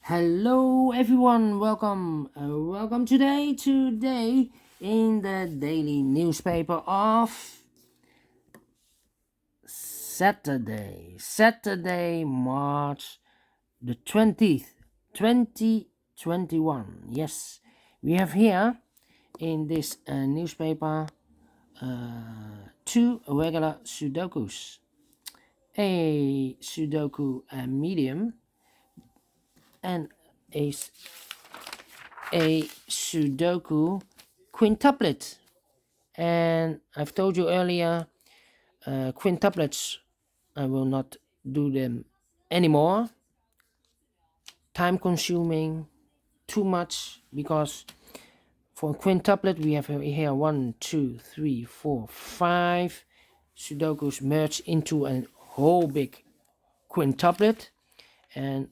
Hello everyone, welcome today in the daily newspaper of Saturday, March the 20th, 2021. Yes, we have here in this newspaper two regular Sudokus, a Sudoku Medium and a Sudoku Quintuplet. And I've told you earlier, quintuplets, I will not do them anymore. Time consuming, too much, because for quintuplet we have here 1, 2, 3, 4, 5 Sudokus merged into a whole big quintuplet. And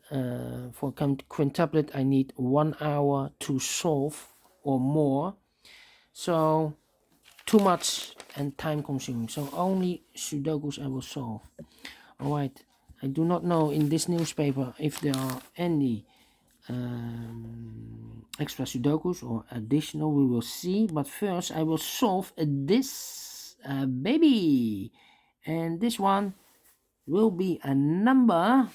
for quintuplet I need 1 hour to solve or more, so too much and time consuming, so only Sudokus I will solve. Alright, I do not know in this newspaper if there are any extra Sudokus or additional. We will see, but first I will solve this baby, and this one will be a number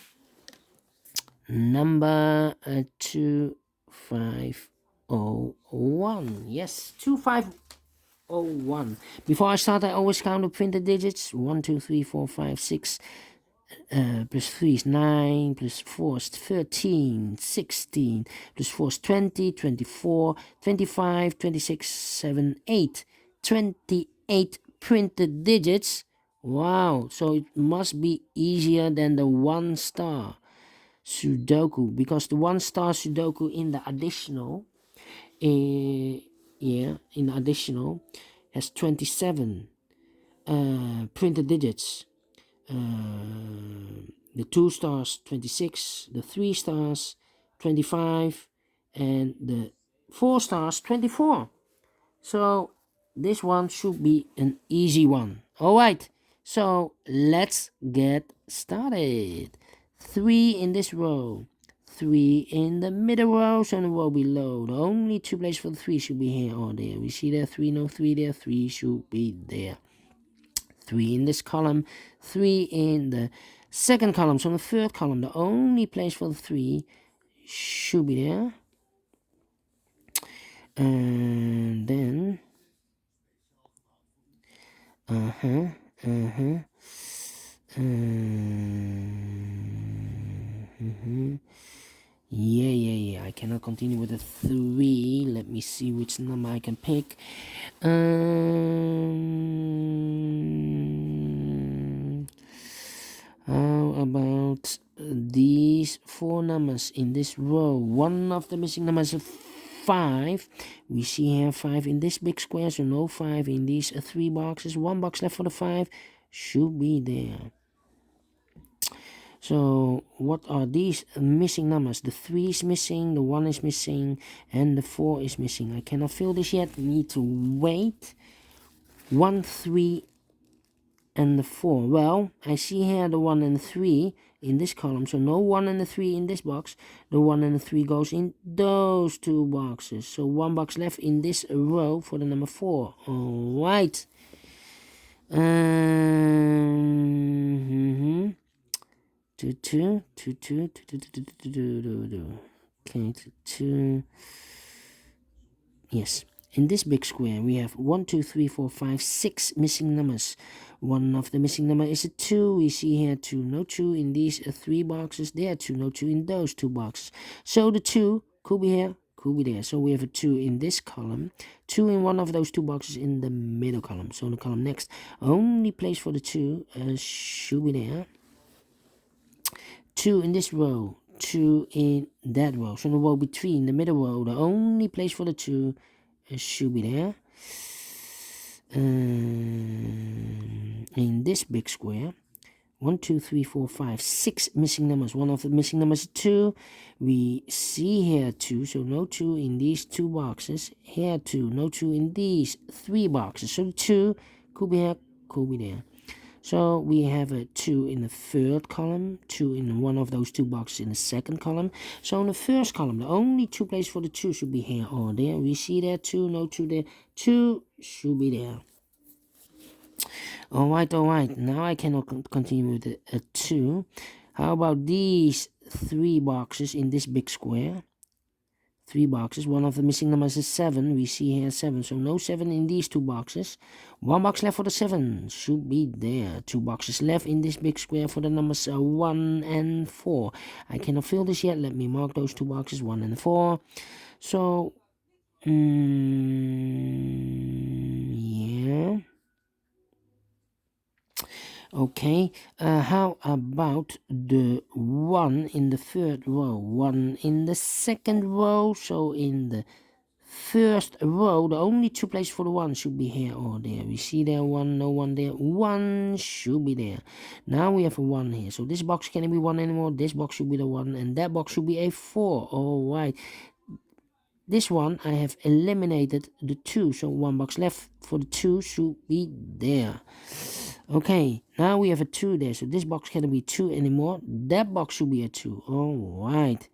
2501. Yes, 2501. Before I start, I always count the printed digits. 1, 2, 3, 4, 5, 6. Plus 3 is 9, plus 4 is 13, 16, plus 4 is 20, 24, 25, 26, 7, 8. 28 printed digits. Wow, so it must be easier than the 1 star Sudoku, because the 1 star Sudoku in the additional, in the additional has 27 printed digits. The 2 stars 26, the 3 stars 25, and the 4 stars 24. So this one should be an easy one. Alright, so let's get started. 3 in this row, 3 in the middle row, so in the row below. The only 2 places for the 3 should be here or there. We see there 3, no 3 there, 3 should be there. 3 in this column, 3 in the second column, so in the third column, the only place for the 3 should be there. And then yeah, I cannot continue with the 3. Let me see which number I can pick. How about these 4 numbers in this row? One of the missing numbers is 5. We see here 5 in this big square, so no 5 in these 3 boxes. 1 box left for the 5 should be there. So what are these missing numbers? The 3 is missing, the 1 is missing, and the 4 is missing. I cannot fill this yet. We need to wait. 1, 3, and the 4. Well, I see here the 1 and the 3 in this column, so no 1 and the 3 in this box. The 1 and the 3 goes in those 2 boxes, so 1 box left in this row for the number 4. All right. 2, 2, 2, 2, 2, 2, 2. Okay, 2. Yes. In this big square, we have 1, 2, 3, 4, 5, 6 missing numbers. One of the missing number is a 2. We see here 2, no 2 in these 3 boxes. There are 2, no 2 in those 2 boxes. So the 2 could be here, could be there. So we have a 2 in this column, 2 in one of those 2 boxes in the middle column. So in the column next, only place for the 2 should be there. 2 in this row, 2 in that row. So in the row between the middle row, the only place for the 2 should be there. In this big square, 1, 2, 3, 4, 5, 6 missing numbers. One of the missing numbers is 2. We see here 2, so no 2 in these 2 boxes. Here 2, no 2 in these 3 boxes. So 2 could be here, could be there. So we have a 2 in the third column, 2 in one of those two boxes in the second column. So in the first column, the only two places for the 2 should be here or there. We see there 2, no 2 there. 2 should be there. Alright, now I cannot continue with a 2. How about these 3 boxes in this big square? 3 boxes. One of the missing numbers is 7. We see here 7. So no 7 in these 2 boxes. 1 box left for the 7. Should be there. 2 boxes left in this big square for the numbers 1 and 4. I cannot fill this yet. Let me mark those 2 boxes, 1 and 4. So, yeah. Okay, how about the 1 in the third row, 1 in the second row? So in the first row, the only 2 places for the 1 should be here or there. We see there 1, no 1 there, 1 should be there. Now we have a 1 here. So this box can't be 1 anymore. This box should be the 1 and that box should be a 4. Alright. This one I have eliminated the 2. So 1 box left for the 2 should be there. Okay, now we have a 2 there, so this box cannot be 2 anymore. That box should be a 2. Alright.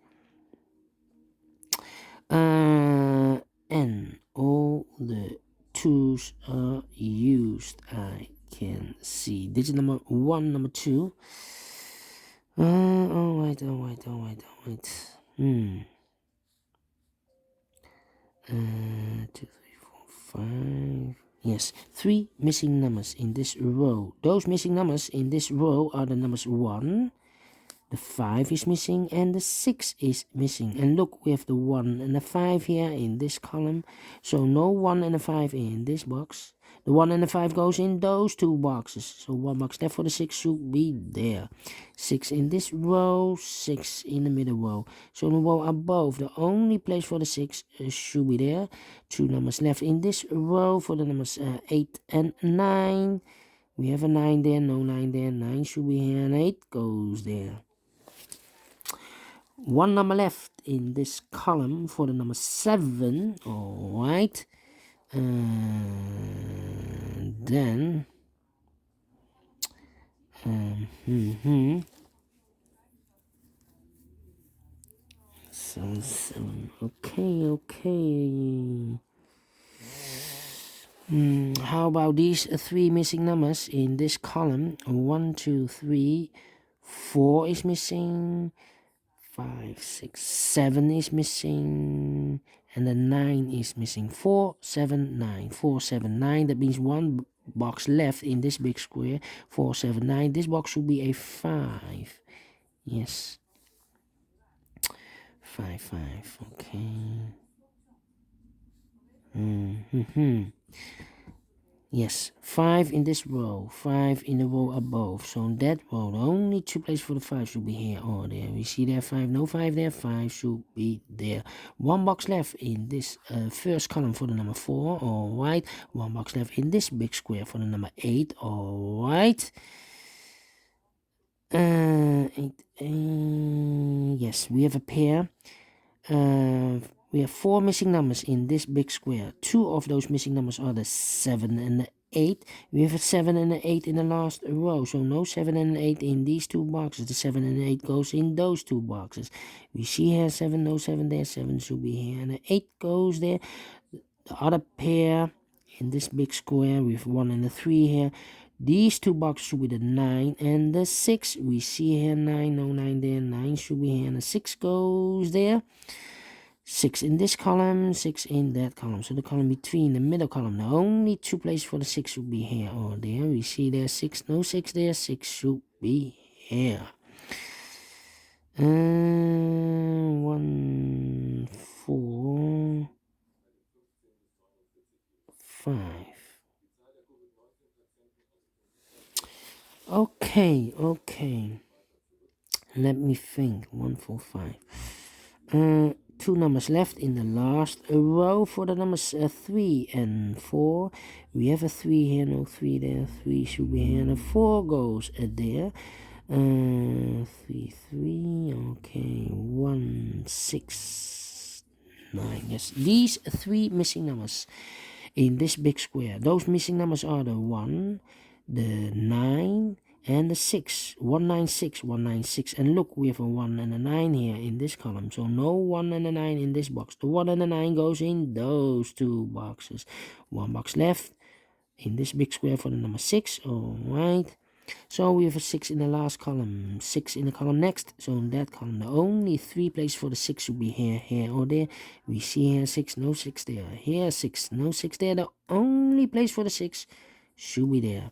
And all the 2's are used. I can see. Digit number 1, number 2. Alright. 2, 3, 4, 5. Yes, 3 missing numbers in this row. Those missing numbers in this row are the numbers 1, the 5 is missing, and the 6 is missing. And look, we have the 1 and the 5 here in this column. So no 1 and a 5 in this box. The 1 and the 5 goes in those 2 boxes. So 1 box left for the 6 should be there. 6 in this row, 6 in the middle row. So in the row above, the only place for the 6 should be there. 2 numbers left in this row for the numbers 8 and 9. We have a 9 there, no 9 there. 9 should be here and 8 goes there. 1 number left in this column for the number 7. Alright. And then so 7. Okay. How about these 3 missing numbers in this column? 1, 2, 3, 4 is missing. 5, 6, 7 is missing, and the 9 is missing. 4, 7, 9. 4, 7, 9. That means 1 box left in this big square. 4, 7, 9. This box should be a 5. Yes. 5, 5. Okay. Yes, 5 in this row, 5 in the row above. So in that row, the only 2 places for the 5 should be here or there. We see there 5, no 5 there, 5 should be there. 1 box left in this first column for the number 4, alright. 1 box left in this big square for the number 8, alright. 8, yes, we have a pair. We have 4 missing numbers in this big square. 2 of those missing numbers are the 7 and the 8. We have a 7 and an 8 in the last row. So no 7 and an 8 in these 2 boxes. The 7 and 8 goes in those 2 boxes. We see here 7, no 7 there. 7 should be here. And the 8 goes there. The other pair in this big square, we have 1 and a 3 here. These 2 boxes should be the 9 and the 6. We see here 9, no 9 there. 9 should be here. And the 6 goes there. 6 in this column, 6 in that column. So the column between the middle column, the only 2 places for the 6 should be here or there. We see there 6, no 6 there, 6 should be here. 1, 4, 5. Okay. Let me think. 1, 4, 5. 2 numbers left in the last row for the numbers 3 and 4. We have a 3 here, no 3 there. 3 should be here, and a 4 goes there. 3, 3. Okay, 1, 6, 9. Yes, these 3 missing numbers in this big square. Those missing numbers are the 1, the 9 and the 6. 196, 196. And look, we have a 1 and a 9 here in this column. So no 1 and a 9 in this box. The 1 and the 9 goes in those two boxes. One box left in this big square for the number 6. All right. So we have a 6 in the last column, 6 in the column next. So in that column, the only 3 places for the 6 should be here, here, or there. We see here 6, no 6 there. Here 6, no 6 there. The only place for the 6 should be there.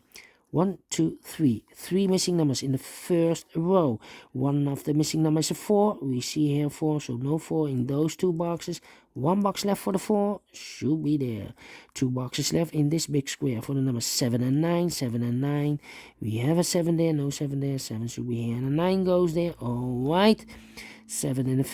1, 2, 3. 3 missing numbers in the first row. One of the missing numbers is a 4. We see here 4, so no 4 in those two boxes. One box left for the 4 should be there. 2 boxes left in this big square for the numbers 7 and 9. 7 and 9. We have a 7 there, no 7 there. 7 should be here, and a 9 goes there. All right. 7 in the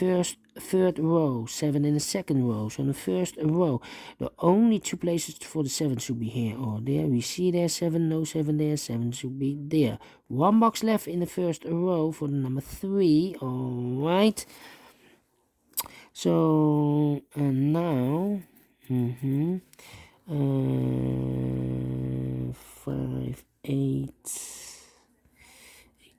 third row, 7 in the second row. So in the first row, the only 2 places for the 7 should be here or there. We see there 7, no 7 there, 7 should be there. One box left in the first row for the number 3. All right. So and now, 5, 8.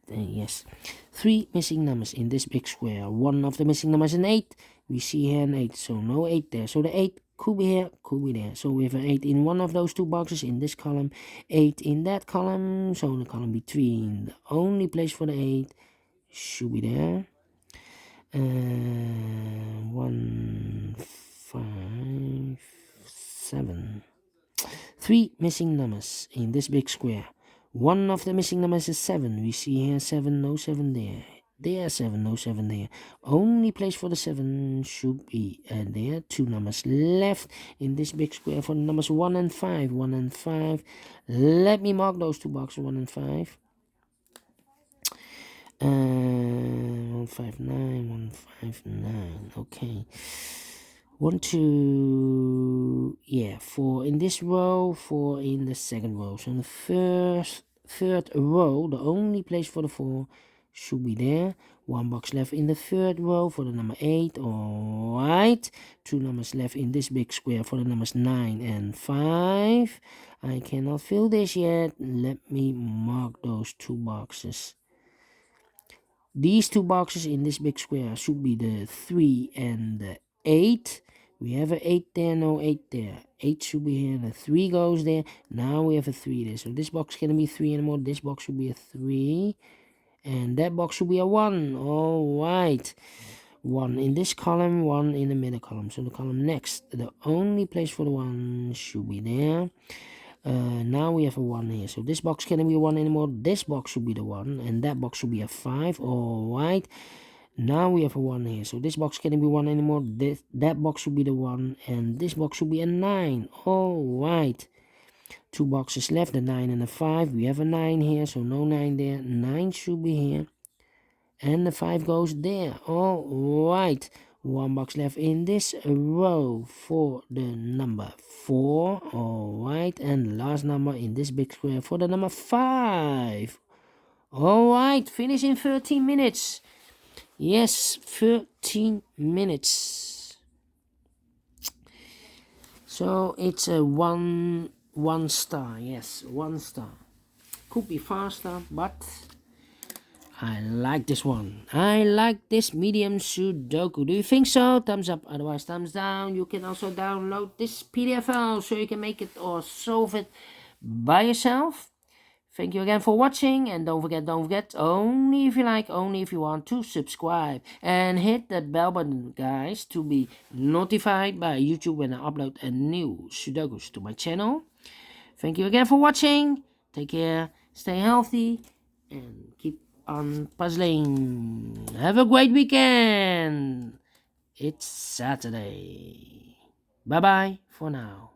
Yes, 3 missing numbers in this big square. One of the missing numbers is an 8. We see here an 8, so no 8 there. So the 8 could be here, could be there. So we have an 8 in one of those two boxes in this column, 8 in that column. So the column between, the only place for the 8 should be there. 1, 5, 7. 3 missing numbers in this big square. One of the missing numbers is 7. We see here 7, no 7 there. There 7, no 7 there. Only place for the 7 should be there. 2 numbers left in this big square for the numbers 1 and 5. 1 and 5. Let me mark those two boxes, 1 and 5. 159, 159. Okay. 1, 2, yeah, 4 in this row, 4 in the second row. So in the third row, the only place for the 4 should be there. One box left in the third row for the number 8. All right. 2 numbers left in this big square for the numbers 9 and 5. I cannot fill this yet. Let me mark those 2 boxes. These 2 boxes in this big square should be the 3 and the 8. We have an 8 there, no 8 there. 8 should be here, the 3 goes there. Now we have a 3 there. So this box can't be 3 anymore. This box should be a 3. And that box should be a 1. All right. 1 in this column, 1 in the middle column. So the column next, the only place for the 1 should be there. Now we have a 1 here. So this box can't be a 1 anymore. This box should be the 1. And that box should be a 5. All right. Now we have a 1 here. So this box can't be 1 anymore. That box should be the 1. And this box should be a 9. All right. 2 boxes left, the 9 and the 5. We have a 9 here, so no 9 there. 9 should be here. And the 5 goes there. All right. 1 box left in this row for the number 4. All right. And the last number in this big square for the number 5. All right. Finish in 13 minutes. Yes, 13 minutes. So it's a 1 star. Yes, 1 star. Could be faster, but I like this one. I like this medium Sudoku. Do you think so? Thumbs up, otherwise thumbs down. You can also download this PDF file so you can make it or solve it by yourself. Thank you again for watching, and don't forget, only if you like, only if you want, to subscribe and hit that bell button, guys, to be notified by YouTube when I upload a new Sudokus to my channel. Thank you again for watching. Take care, stay healthy, and keep on puzzling. Have a great weekend. It's Saturday. Bye bye for now.